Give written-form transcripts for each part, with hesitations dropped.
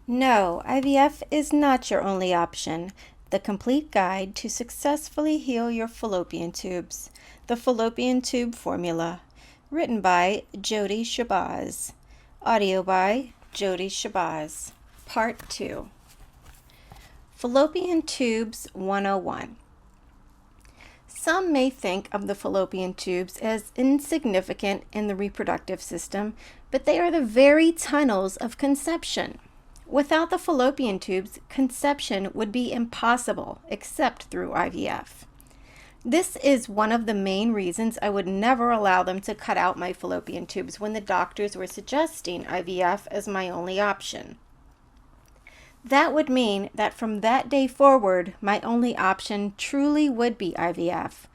No, IVF is not your only option. The complete guide to successfully heal your fallopian tubes. The Fallopian Tube Formula. Written by Jody Shabazz. Audio by Jody Shabazz. Part 2. Fallopian Tubes 101. Some may think of the fallopian tubes as insignificant in the reproductive system, but they are the very tunnels of conception. Without the fallopian tubes, conception would be impossible except through IVF. This is one of the main reasons I would never allow them to cut out my fallopian tubes when the doctors were suggesting IVF as my only option. That would mean that from that day forward, my only option truly would be IVF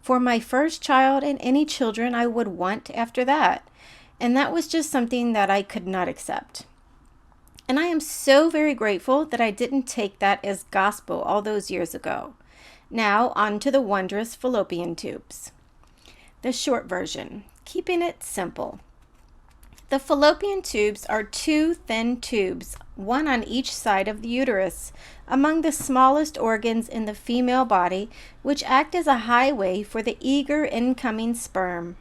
for my first child and any children I would want after that. And that was just something that I could not accept. And I am so very grateful that I didn't take that as gospel all those years ago. Now on to the wondrous fallopian tubes. The short version, keeping it simple. The fallopian tubes are two thin tubes, one on each side of the uterus, among the smallest organs in the female body, which act as a highway for the eager incoming sperm.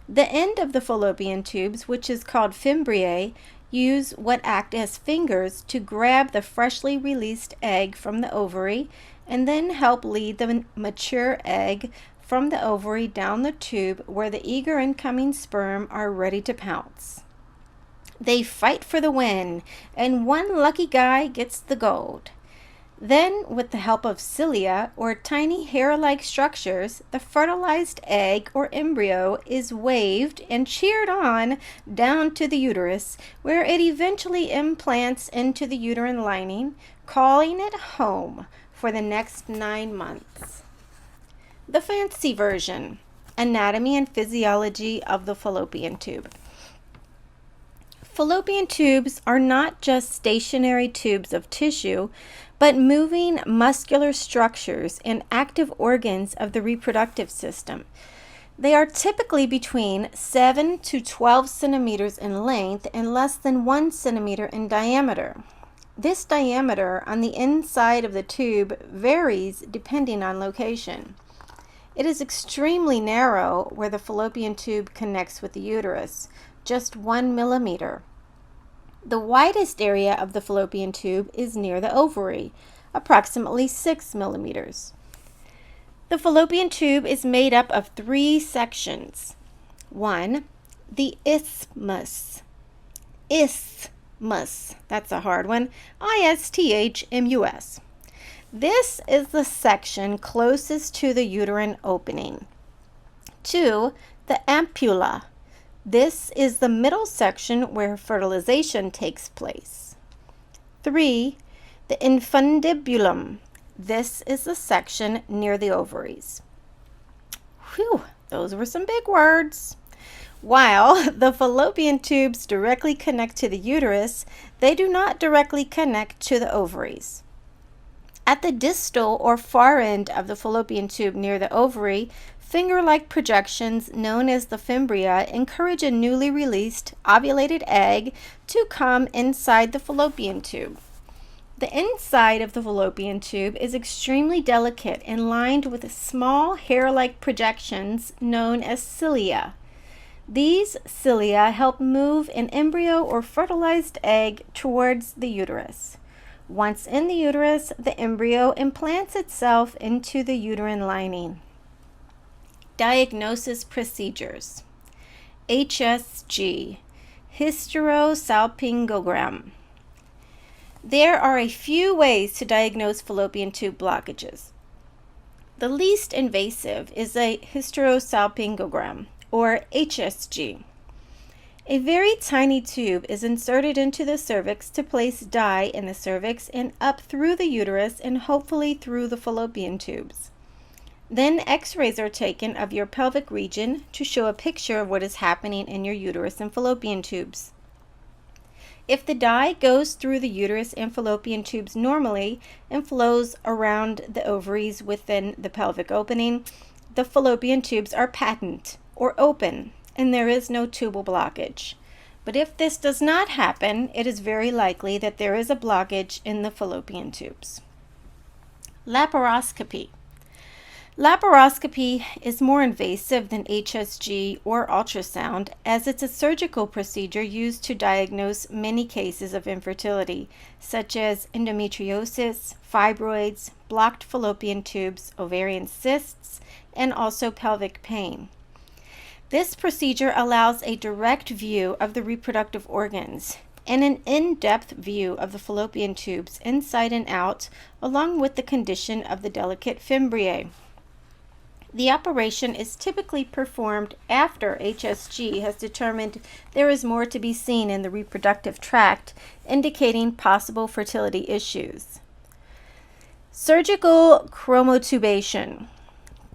The end of the fallopian tubes, which is called fimbriae, use what act as fingers to grab the freshly released egg from the ovary and then help lead the mature egg from the ovary down the tube where the eager incoming sperm are ready to pounce. They fight for the win, and one lucky guy gets the gold. Then, with the help of cilia, or tiny hair-like structures, the fertilized egg or embryo is waved and cheered on down to the uterus, where it eventually implants into the uterine lining, calling it home for the next 9 months. The fancy version, anatomy and physiology of the fallopian tube. Fallopian tubes are not just stationary tubes of tissue, but moving muscular structures and active organs of the reproductive system. They are typically between 7 to 12 centimeters in length and less than 1 centimeter in diameter. This diameter on the inside of the tube varies depending on location. It is extremely narrow where the fallopian tube connects with the uterus, just 1 millimeter. The widest area of the fallopian tube is near the ovary, approximately 6 millimeters. The fallopian tube is made up of 3 sections. 1. The isthmus. Isthmus. That's a hard one. I-S-T-H-M-U-S. This is the section closest to the uterine opening. 2. The ampulla. This is the middle section where fertilization takes place. 3. The infundibulum. This is the section near the ovaries. Whew, those were some big words. While the fallopian tubes directly connect to the uterus, they do not directly connect to the ovaries. At the distal or far end of the fallopian tube near the ovary, finger-like projections known as the fimbria encourage a newly released ovulated egg to come inside the fallopian tube. The inside of the fallopian tube is extremely delicate and lined with small hair-like projections known as cilia. These cilia help move an embryo or fertilized egg towards the uterus. Once in the uterus, the embryo implants itself into the uterine lining. Diagnosis procedures. HSG, hysterosalpingogram. There are a few ways to diagnose fallopian tube blockages. The least invasive is a hysterosalpingogram, or HSG. A very tiny tube is inserted into the cervix to place dye in the cervix and up through the uterus and hopefully through the fallopian tubes. Then x-rays are taken of your pelvic region to show a picture of what is happening in your uterus and fallopian tubes. If the dye goes through the uterus and fallopian tubes normally and flows around the ovaries within the pelvic opening, the fallopian tubes are patent or open, and there is no tubal blockage. But if this does not happen, it is very likely that there is a blockage in the fallopian tubes. Laparoscopy. Laparoscopy is more invasive than HSG or ultrasound, as it's a surgical procedure used to diagnose many cases of infertility, such as endometriosis, fibroids, blocked fallopian tubes, ovarian cysts, and also pelvic pain. This procedure allows a direct view of the reproductive organs and an in-depth view of the fallopian tubes inside and out, along with the condition of the delicate fimbriae. The operation is typically performed after HSG has determined there is more to be seen in the reproductive tract, indicating possible fertility issues. Surgical chromotubation.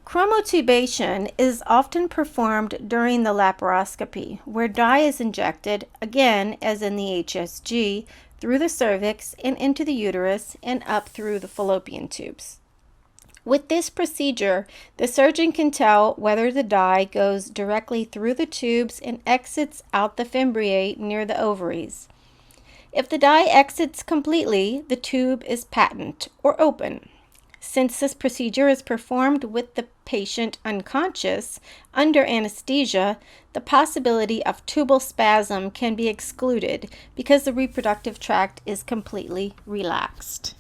Chromotubation is often performed during the laparoscopy, where dye is injected, again as in the HSG, through the cervix and into the uterus and up through the fallopian tubes. With this procedure, the surgeon can tell whether the dye goes directly through the tubes and exits out the fimbriae near the ovaries. If the dye exits completely, the tube is patent or open. Since this procedure is performed with the patient unconscious, under anesthesia, the possibility of tubal spasm can be excluded because the reproductive tract is completely relaxed.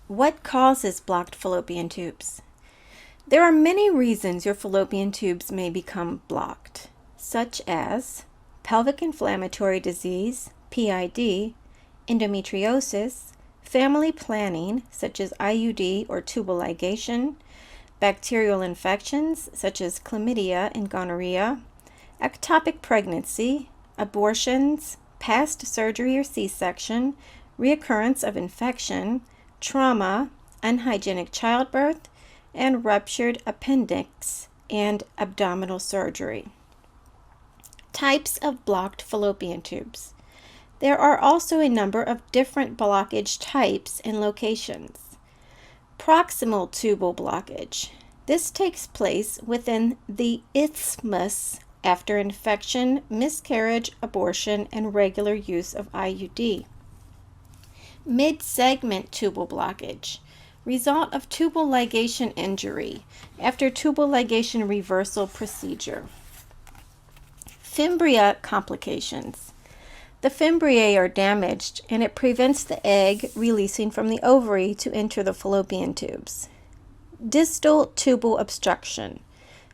What causes blocked fallopian tubes? There are many reasons your fallopian tubes may become blocked, such as pelvic inflammatory disease, PID, endometriosis, family planning, such as IUD or tubal ligation, bacterial infections, such as chlamydia and gonorrhea, ectopic pregnancy, abortions, past surgery or C-section, reoccurrence of infection, trauma, unhygienic childbirth, and ruptured appendix and abdominal surgery. Types of blocked fallopian tubes. There are also a number of different blockage types and locations. Proximal tubal blockage. This takes place within the isthmus after infection, miscarriage, abortion, and regular use of IUD. Mid-segment tubal blockage, result of tubal ligation injury after tubal ligation reversal procedure. Fimbria complications. The fimbriae are damaged and it prevents the egg releasing from the ovary to enter the fallopian tubes. Distal tubal obstruction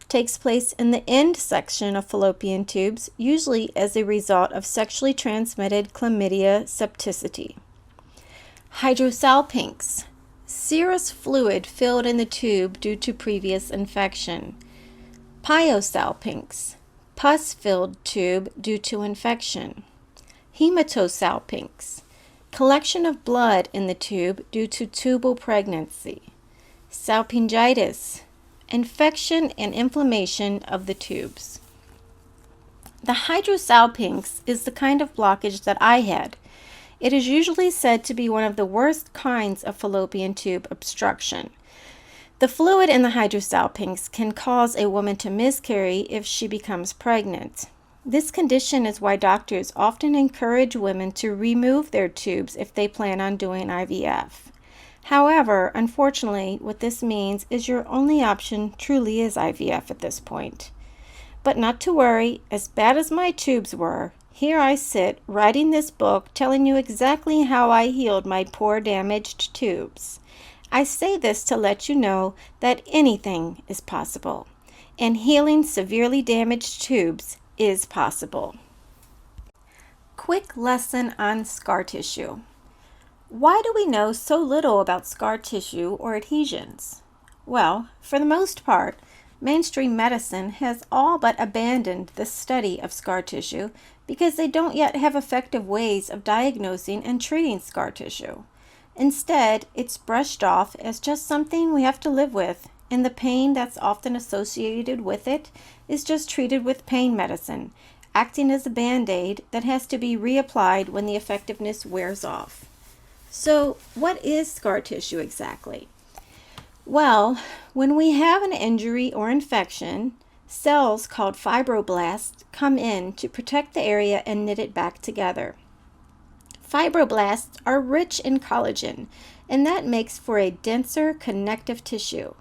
takes place in the end section of fallopian tubes, usually as a result of sexually transmitted chlamydia septicity. Hydrosalpinx, serous fluid filled in the tube due to previous infection. Pyosalpinx, pus-filled tube due to infection. Hematosalpinx, collection of blood in the tube due to tubal pregnancy. Salpingitis, infection and inflammation of the tubes. The hydrosalpinx is the kind of blockage that I had. It is usually said to be one of the worst kinds of fallopian tube obstruction. The fluid in the hydrosalpinx can cause a woman to miscarry if she becomes pregnant. This condition is why doctors often encourage women to remove their tubes if they plan on doing IVF. However, unfortunately, what this means is your only option truly is IVF at this point. But not to worry, as bad as my tubes were, here I sit writing this book telling you exactly how I healed my poor damaged tubes. I say this to let you know that anything is possible, and healing severely damaged tubes is possible. Quick lesson on scar tissue. Why do we know so little about scar tissue or adhesions? Well, for the most part, mainstream medicine has all but abandoned the study of scar tissue because they don't yet have effective ways of diagnosing and treating scar tissue. Instead, it's brushed off as just something we have to live with, and the pain that's often associated with it is just treated with pain medicine, acting as a band-aid that has to be reapplied when the effectiveness wears off. So, what is scar tissue exactly? Well, when we have an injury or infection, cells called fibroblasts come in to protect the area and knit it back together. Fibroblasts are rich in collagen, and that makes for a denser connective tissue.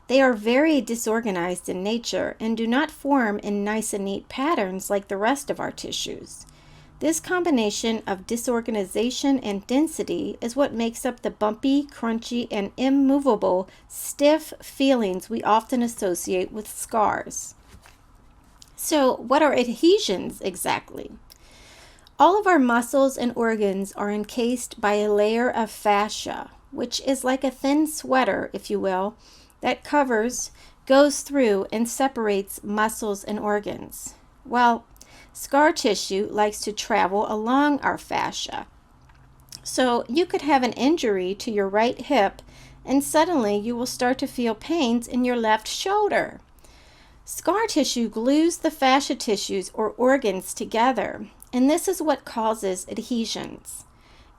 They are very disorganized in nature and do not form in nice and neat patterns like the rest of our tissues. This combination of disorganization and density is what makes up the bumpy, crunchy, and immovable, stiff feelings we often associate with scars. So, what are adhesions exactly? All of our muscles and organs are encased by a layer of fascia, which is like a thin sweater, if you will, that covers, goes through, and separates muscles and organs. Well, scar tissue likes to travel along our fascia. So you could have an injury to your right hip, and suddenly you will start to feel pains in your left shoulder. Scar tissue glues the fascia tissues or organs together, and this is what causes adhesions.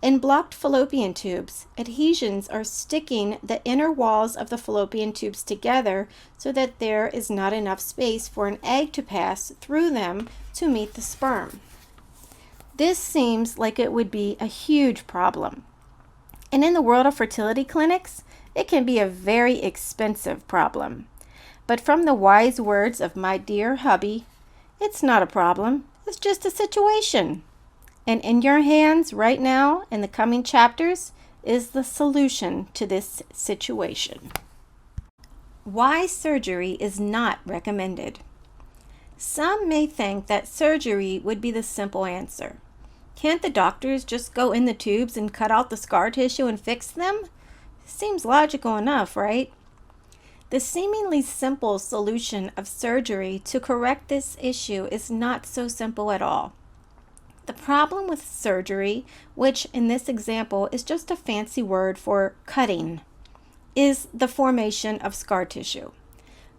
In blocked fallopian tubes, adhesions are sticking the inner walls of the fallopian tubes together so that there is not enough space for an egg to pass through them to meet the sperm. This seems like it would be a huge problem. And in the world of fertility clinics, it can be a very expensive problem. But from the wise words of my dear hubby, it's not a problem, it's just a situation. And in your hands right now, in the coming chapters, is the solution to this situation. Why surgery is not recommended. Some may think that surgery would be the simple answer. Can't the doctors just go in the tubes and cut out the scar tissue and fix them? Seems logical enough, right? The seemingly simple solution of surgery to correct this issue is not so simple at all. The problem with surgery, which in this example is just a fancy word for cutting, is the formation of scar tissue.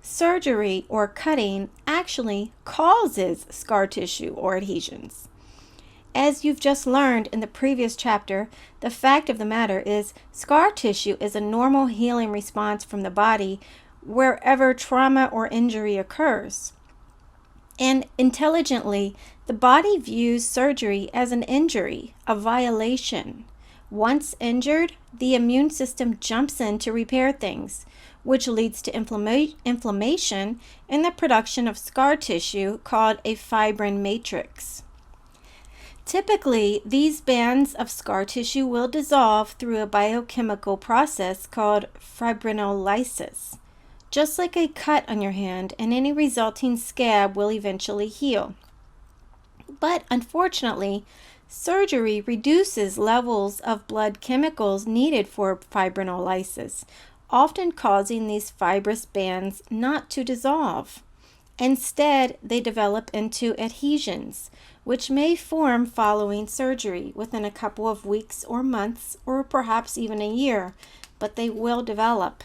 Surgery or cutting actually causes scar tissue or adhesions. As you've just learned in the previous chapter, the fact of the matter is scar tissue is a normal healing response from the body wherever trauma or injury occurs. And intelligently, the body views surgery as an injury, a violation. Once injured, the immune system jumps in to repair things, which leads to inflammation and the production of scar tissue called a fibrin matrix. Typically, these bands of scar tissue will dissolve through a biochemical process called fibrinolysis. Just like a cut on your hand, and any resulting scab will eventually heal. But unfortunately, surgery reduces levels of blood chemicals needed for fibrinolysis, often causing these fibrous bands not to dissolve. Instead, they develop into adhesions, which may form following surgery within a couple of weeks or months, or perhaps even a year, but they will develop.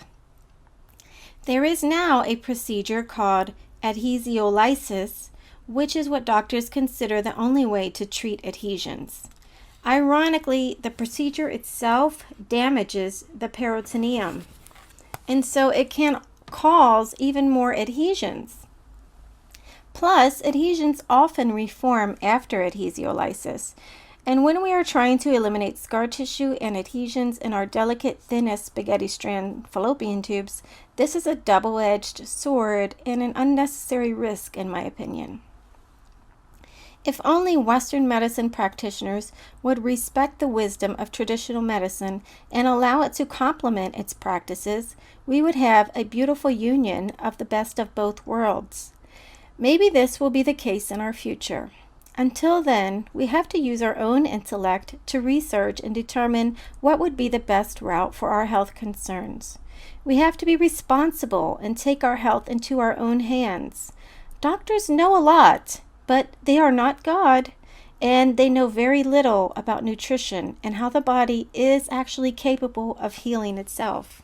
There is now a procedure called adhesiolysis, which is what doctors consider the only way to treat adhesions. Ironically, the procedure itself damages the peritoneum, and so it can cause even more adhesions. Plus, adhesions often reform after adhesiolysis. And when we are trying to eliminate scar tissue and adhesions in our delicate, thin as spaghetti strand fallopian tubes, this is a double-edged sword and an unnecessary risk, in my opinion. If only Western medicine practitioners would respect the wisdom of traditional medicine and allow it to complement its practices, we would have a beautiful union of the best of both worlds. Maybe this will be the case in our future. Until then, we have to use our own intellect to research and determine what would be the best route for our health concerns. We have to be responsible and take our health into our own hands. Doctors know a lot, but they are not God, and they know very little about nutrition and how the body is actually capable of healing itself.